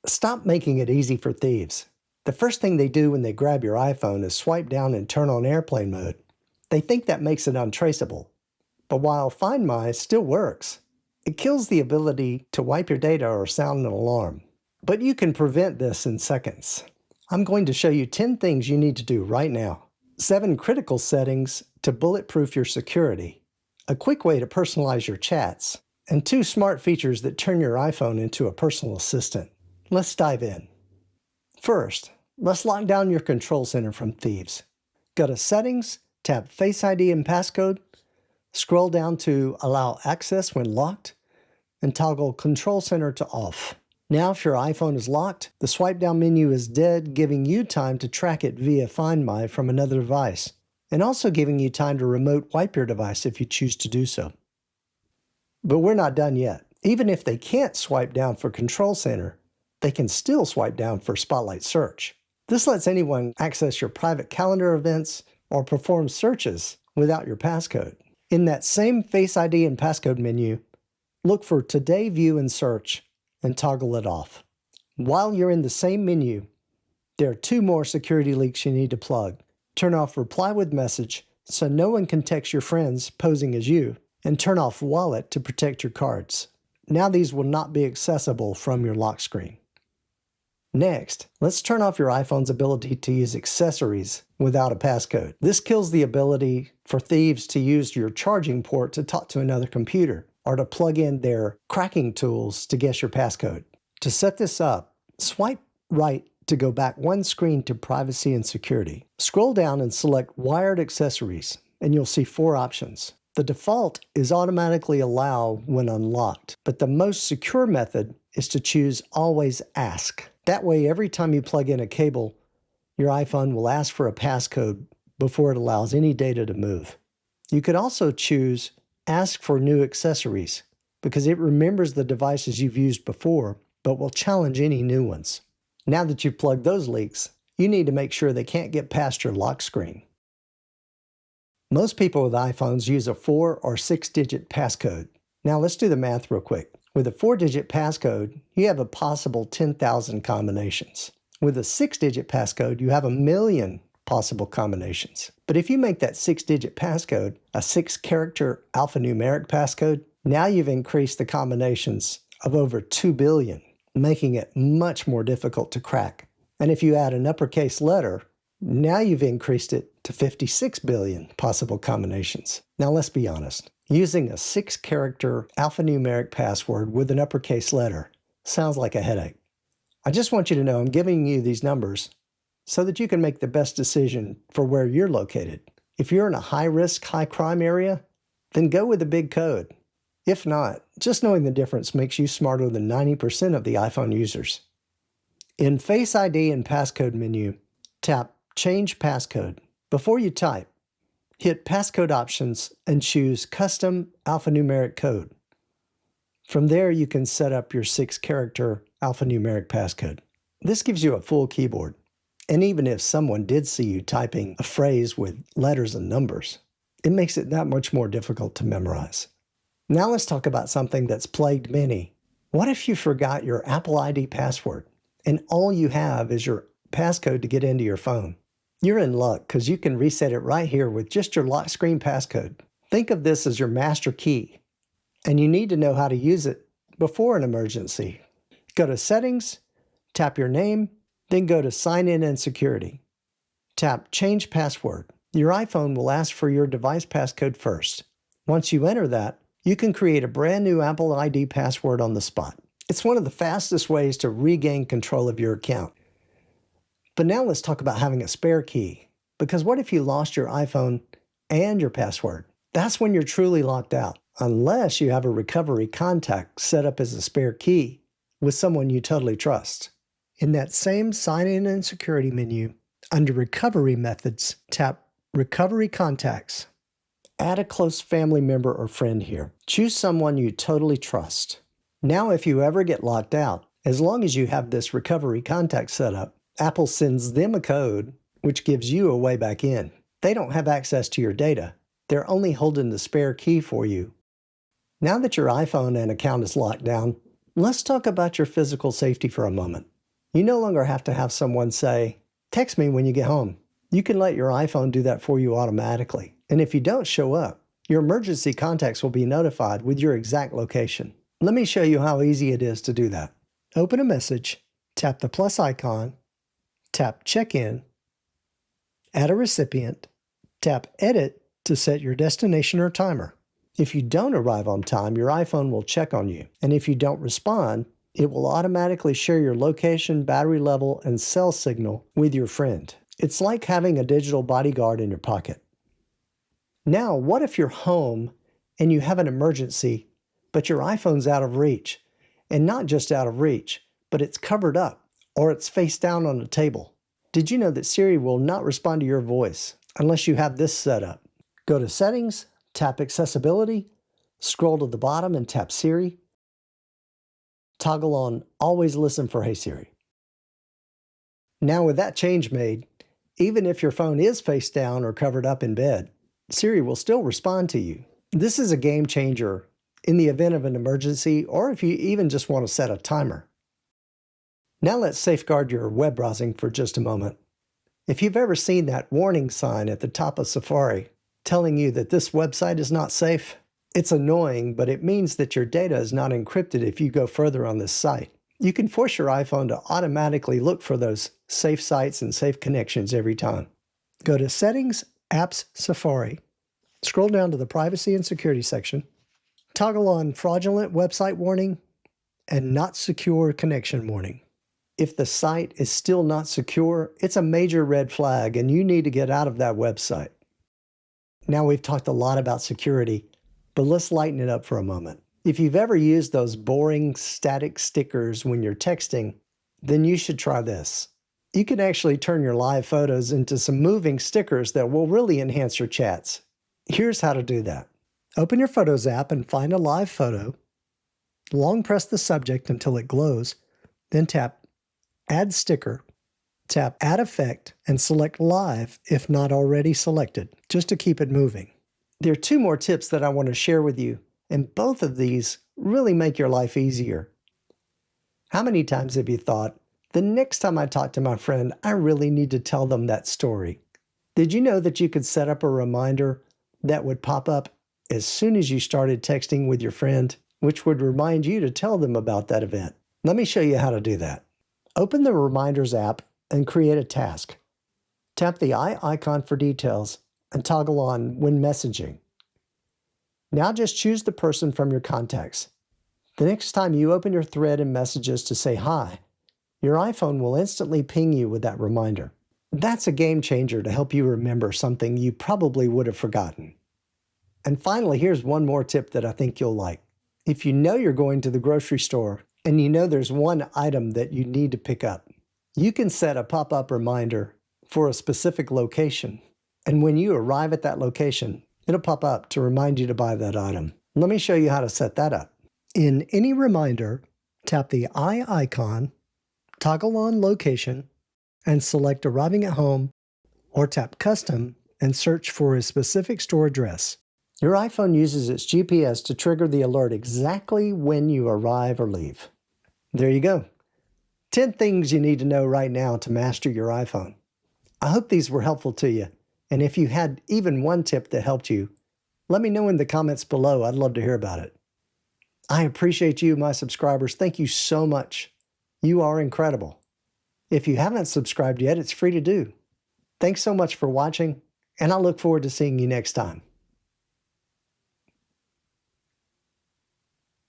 Stop making it easy for thieves. The first thing they do when they grab your iPhone is swipe down and turn on airplane mode. They think that makes it untraceable. But while Find My still works, it kills the ability to wipe your data or sound an alarm. But you can prevent this in seconds. I'm going to show you 10 things you need to do right now. 7 critical settings to bulletproof your security. A quick way to personalize your chats. And 2 smart features that turn your iPhone into a personal assistant. Let's dive in. First, let's lock down your control center from thieves. Go to Settings, tap Face ID and Passcode, scroll down to Allow Access when locked, and toggle Control Center to off. Now if your iPhone is locked, the swipe down menu is dead, giving you time to track it via Find My from another device, and also giving you time to remote wipe your device if you choose to do so. But we're not done yet. Even if they can't swipe down for Control Center, they can still swipe down for Spotlight Search. This lets anyone access your private calendar events or perform searches without your passcode. In that same Face ID and Passcode menu, look for Today View and Search and toggle it off. While you're in the same menu, there are 2 more security leaks you need to plug. Turn off Reply with Message so no one can text your friends posing as you, and turn off Wallet to protect your cards. Now these will not be accessible from your lock screen. Next, let's turn off your iPhone's ability to use accessories without a passcode. This kills the ability for thieves to use your charging port to talk to another computer or to plug in their cracking tools to guess your passcode. To set this up, swipe right to go back 1 screen to Privacy and Security. Scroll down and select Wired Accessories, and you'll see 4 options. The default is automatically allow when unlocked, but the most secure method is to choose Always Ask. That way, every time you plug in a cable, your iPhone will ask for a passcode before it allows any data to move. You could also choose Ask for New Accessories, because it remembers the devices you've used before, but will challenge any new ones. Now that you've plugged those leaks, you need to make sure they can't get past your lock screen. Most people with iPhones use a 4 or 6-digit passcode. Now let's do the math real quick. With a 4-digit passcode, you have a possible 10,000 combinations. With a 6-digit passcode, you have 1,000,000 possible combinations. But if you make that 6-digit passcode a 6-character alphanumeric passcode, now you've increased the combinations of over 2 billion, making it much more difficult to crack. And if you add an uppercase letter, now you've increased it to 56 billion possible combinations. Now let's be honest. Using a 6-character alphanumeric password with an uppercase letter sounds like a headache. I just want you to know I'm giving you these numbers so that you can make the best decision for where you're located. If you're in a high-risk, high-crime area, then go with a big code. If not, just knowing the difference makes you smarter than 90% of the iPhone users. In Face ID and Passcode menu, tap Change Passcode. Before you type, hit Passcode Options and choose Custom Alphanumeric Code. From there, you can set up your 6-character alphanumeric passcode. This gives you a full keyboard. And even if someone did see you typing a phrase with letters and numbers, it makes it that much more difficult to memorize. Now let's talk about something that's plagued many. What if you forgot your Apple ID password and all you have is your passcode to get into your phone? You're in luck because you can reset it right here with just your lock screen passcode. Think of this as your master key, and you need to know how to use it before an emergency. Go to Settings, tap your name, then go to Sign In and Security. Tap Change Password. Your iPhone will ask for your device passcode first. Once you enter that, you can create a brand new Apple ID password on the spot. It's one of the fastest ways to regain control of your account. But now let's talk about having a spare key. Because what if you lost your iPhone and your password? That's when you're truly locked out, unless you have a recovery contact set up as a spare key with someone you totally trust. In that same Sign In and Security menu, under Recovery Methods, tap Recovery Contacts. Add a close family member or friend here. Choose someone you totally trust. Now if you ever get locked out, as long as you have this recovery contact set up, Apple sends them a code which gives you a way back in. They don't have access to your data. They're only holding the spare key for you. Now that your iPhone and account is locked down, let's talk about your physical safety for a moment. You no longer have to have someone say, "Text me when you get home." You can let your iPhone do that for you automatically. And if you don't show up, your emergency contacts will be notified with your exact location. Let me show you how easy it is to do that. Open a message, tap the plus icon, tap check-in, add a recipient, tap edit to set your destination or timer. If you don't arrive on time, your iPhone will check on you. And if you don't respond, it will automatically share your location, battery level, and cell signal with your friend. It's like having a digital bodyguard in your pocket. Now, what if you're home and you have an emergency, but your iPhone's out of reach? And not just out of reach, but it's covered up or it's face down on a table. Did you know that Siri will not respond to your voice unless you have this set up? Go to Settings, tap Accessibility, scroll to the bottom and tap Siri. Toggle on Always Listen for Hey Siri. Now with that change made, even if your phone is face down or covered up in bed, Siri will still respond to you. This is a game changer in the event of an emergency or if you even just want to set a timer. Now let's safeguard your web browsing for just a moment. If you've ever seen that warning sign at the top of Safari telling you that this website is not safe, it's annoying, but it means that your data is not encrypted if you go further on this site. You can force your iPhone to automatically look for those safe sites and safe connections every time. Go to Settings, Apps, Safari. Scroll down to the Privacy and Security section. Toggle on Fraudulent Website Warning and Not Secure Connection Warning. If the site is still not secure, it's a major red flag and you need to get out of that website. Now we've talked a lot about security, but let's lighten it up for a moment. If you've ever used those boring static stickers when you're texting, then you should try this. You can actually turn your live photos into some moving stickers that will really enhance your chats. Here's how to do that. Open your Photos app and find a live photo. Long press the subject until it glows, then tap Add Sticker, tap Add Effect, and select Live if not already selected, just to keep it moving. There are two more tips that I want to share with you, and both of these really make your life easier. How many times have you thought, the next time I talk to my friend, I really need to tell them that story? Did you know that you could set up a reminder that would pop up as soon as you started texting with your friend, which would remind you to tell them about that event? Let me show you how to do that. Open the Reminders app and create a task. Tap the eye icon for details and toggle on When Messaging. Now just choose the person from your contacts. The next time you open your thread in Messages to say hi, your iPhone will instantly ping you with that reminder. That's a game changer to help you remember something you probably would have forgotten. And finally, here's one more tip that I think you'll like. If you know you're going to the grocery store and you know there's one item that you need to pick up, you can set a pop-up reminder for a specific location. And when you arrive at that location, it'll pop up to remind you to buy that item. Let me show you how to set that up. In any reminder, tap the eye icon, toggle on Location, and select Arriving at Home, or tap Custom and search for a specific store address. Your iPhone uses its GPS to trigger the alert exactly when you arrive or leave. There you go. 10 things you need to know right now to master your iPhone. I hope these were helpful to you. And if you had even one tip that helped you, let me know in the comments below. I'd love to hear about it. I appreciate you, my subscribers. Thank you so much. You are incredible. If you haven't subscribed yet, it's free to do. Thanks so much for watching, and I look forward to seeing you next time.